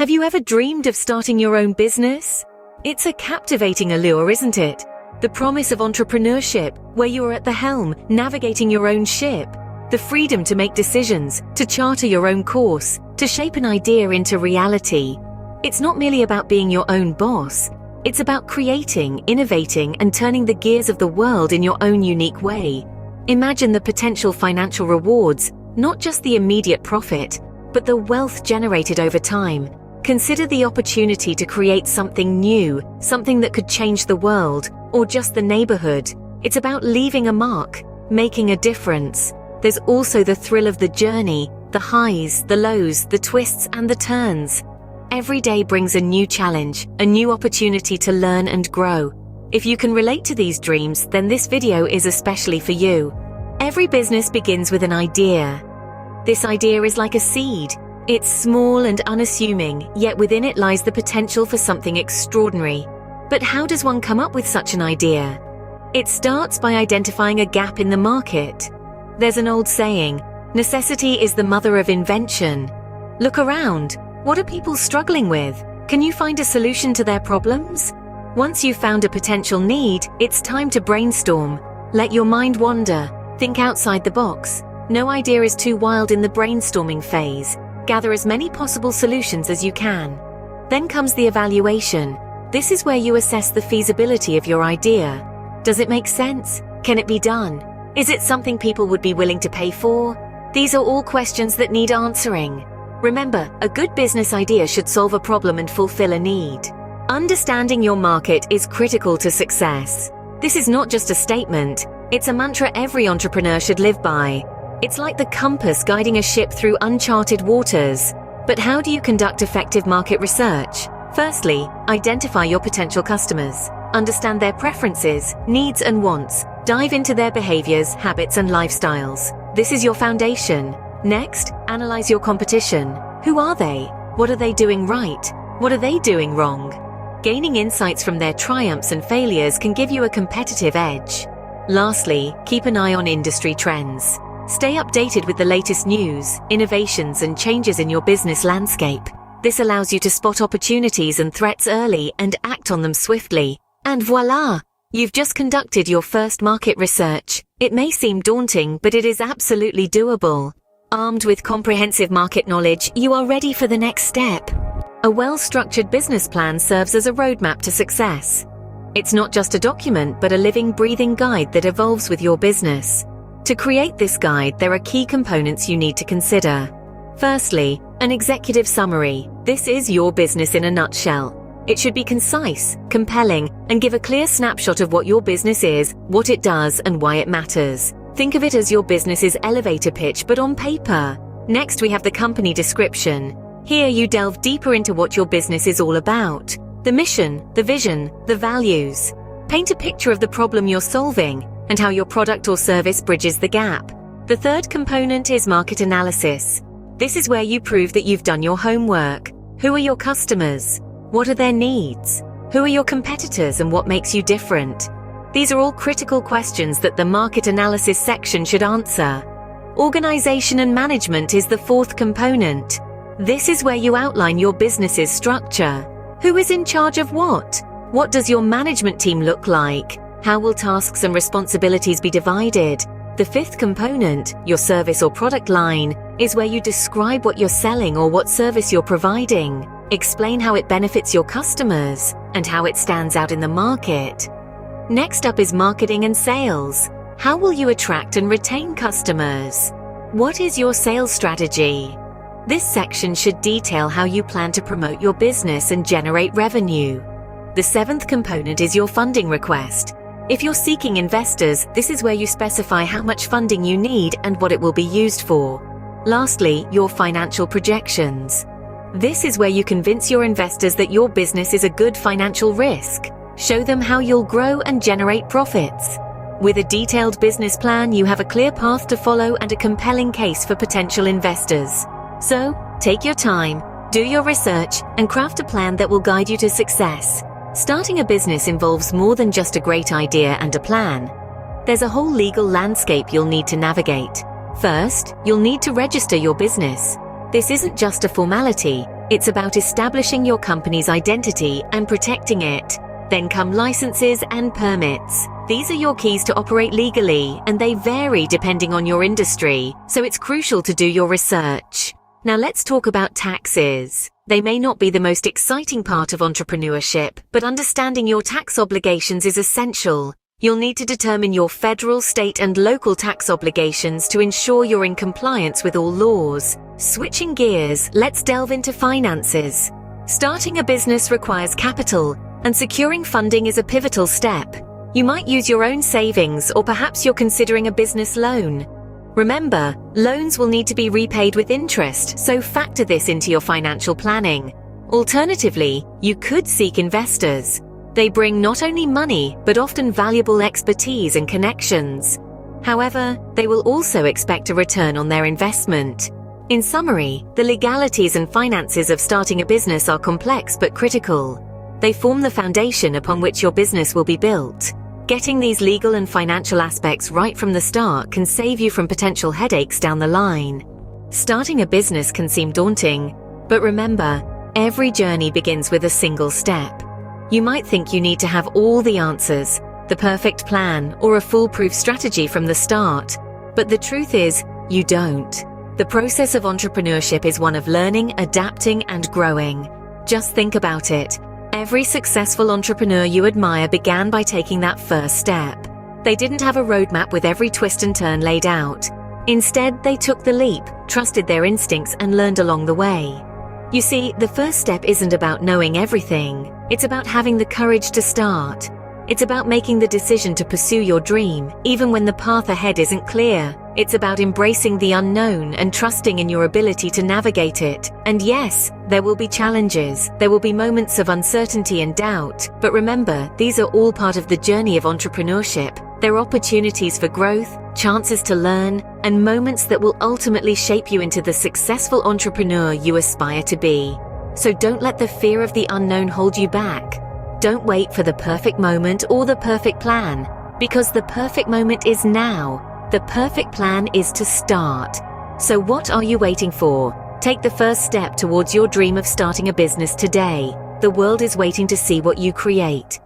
Have you ever dreamed of starting your own business? It's a captivating allure, isn't it? The promise of entrepreneurship, where you are at the helm, navigating your own ship. The freedom to make decisions, to charter your own course, to shape an idea into reality. It's not merely about being your own boss. It's about creating, innovating, and turning the gears of the world in your own unique way. Imagine the potential financial rewards, not just the immediate profit, but the wealth generated over time. Consider the opportunity to create something new, something that could change the world, or just the neighborhood. It's about leaving a mark, making a difference. There's also the thrill of the journey, the highs, the lows, the twists, and the turns. Every day brings a new challenge, a new opportunity to learn and grow. If you can relate to these dreams, then this video is especially for you. Every business begins with an idea. This idea is like a seed. It's small and unassuming, yet within it lies the potential for something extraordinary. But how does one come up with such an idea? It starts by identifying a gap in the market. There's an old saying, necessity is the mother of invention. Look around. What are people struggling with? Can you find a solution to their problems? Once you've found a potential need, it's time to brainstorm. Let your mind wander. Think outside the box. No idea is too wild in the brainstorming phase. Gather as many possible solutions as you can. Then comes the evaluation. This is where you assess the feasibility of your idea. Does it make sense? Can it be done? Is it something people would be willing to pay for? These are all questions that need answering. Remember, a good business idea should solve a problem and fulfill a need. Understanding your market is critical to success. This is not just a statement, it's a mantra every entrepreneur should live by. It's like the compass guiding a ship through uncharted waters. But how do you conduct effective market research? Firstly, identify your potential customers. Understand their preferences, needs, and wants. Dive into their behaviors, habits, and lifestyles. This is your foundation. Next, analyze your competition. Who are they? What are they doing right? What are they doing wrong? Gaining insights from their triumphs and failures can give you a competitive edge. Lastly, keep an eye on industry trends. Stay updated with the latest news, innovations, and changes in your business landscape. This allows you to spot opportunities and threats early and act on them swiftly. And voila! You've just conducted your first market research. It may seem daunting, but it is absolutely doable. Armed with comprehensive market knowledge, you are ready for the next step. A well-structured business plan serves as a roadmap to success. It's not just a document, but a living, breathing guide that evolves with your business. To create this guide, there are key components you need to consider. Firstly, an executive summary. This is your business in a nutshell. It should be concise, compelling, and give a clear snapshot of what your business is, what it does, and why it matters. Think of it as your business's elevator pitch, but on paper. Next, we have the company description. Here you delve deeper into what your business is all about. The mission, the vision, the values. Paint a picture of the problem you're solving and how your product or service bridges the gap. The third component is market analysis. This is where you prove that you've done your homework. Who are your customers? What are their needs? Who are your competitors and what makes you different? These are all critical questions that the market analysis section should answer. Organization and management is the fourth component. This is where you outline your business's structure. Who is in charge of what? What does your management team look like? How will tasks and responsibilities be divided? The fifth component, your service or product line, is where you describe what you're selling or what service you're providing. Explain how it benefits your customers and how it stands out in the market. Next up is marketing and sales. How will you attract and retain customers? What is your sales strategy? This section should detail how you plan to promote your business and generate revenue. The seventh component is your funding request. If you're seeking investors, this is where you specify how much funding you need and what it will be used for. Lastly, your financial projections. This is where you convince your investors that your business is a good financial risk. Show them how you'll grow and generate profits. With a detailed business plan, you have a clear path to follow and a compelling case for potential investors. So, take your time, do your research, and craft a plan that will guide you to success. Starting a business involves more than just a great idea and a plan. There's a whole legal landscape you'll need to navigate. First, you'll need to register your business. This isn't just a formality, It's about establishing your company's identity and protecting it. Then come licenses and permits. These are your keys to operate legally, and they vary depending on your industry, so it's crucial to do your research. Now let's talk about taxes. They may not be the most exciting part of entrepreneurship, but understanding your tax obligations is essential. You'll need to determine your federal, state, and local tax obligations to ensure you're in compliance with all laws. Switching gears, let's delve into finances. Starting a business requires capital, and securing funding is a pivotal step. You might use your own savings, or perhaps you're considering a business loan. Remember, loans will need to be repaid with interest, so factor this into your financial planning. Alternatively, you could seek investors. They bring not only money, but often valuable expertise and connections. However, they will also expect a return on their investment. In summary, the legalities and finances of starting a business are complex but critical. They form the foundation upon which your business will be built. Getting these legal and financial aspects right from the start can save you from potential headaches down the line. Starting a business can seem daunting, but remember, every journey begins with a single step. You might think you need to have all the answers, the perfect plan, or a foolproof strategy from the start. But the truth is, you don't. The process of entrepreneurship is one of learning, adapting, and growing. Just think about it. Every successful entrepreneur you admire began by taking that first step. They didn't have a roadmap with every twist and turn laid out. Instead, they took the leap, trusted their instincts, and learned along the way. You see, the first step isn't about knowing everything. It's about having the courage to start. It's about making the decision to pursue your dream, even when the path ahead isn't clear. It's about embracing the unknown and trusting in your ability to navigate it. And yes, there will be challenges. There will be moments of uncertainty and doubt. But remember, these are all part of the journey of entrepreneurship. They're opportunities for growth, chances to learn, and moments that will ultimately shape you into the successful entrepreneur you aspire to be. So don't let the fear of the unknown hold you back. Don't wait for the perfect moment or the perfect plan, because the perfect moment is now. The perfect plan is to start. So what are you waiting for? Take the first step towards your dream of starting a business today. The world is waiting to see what you create.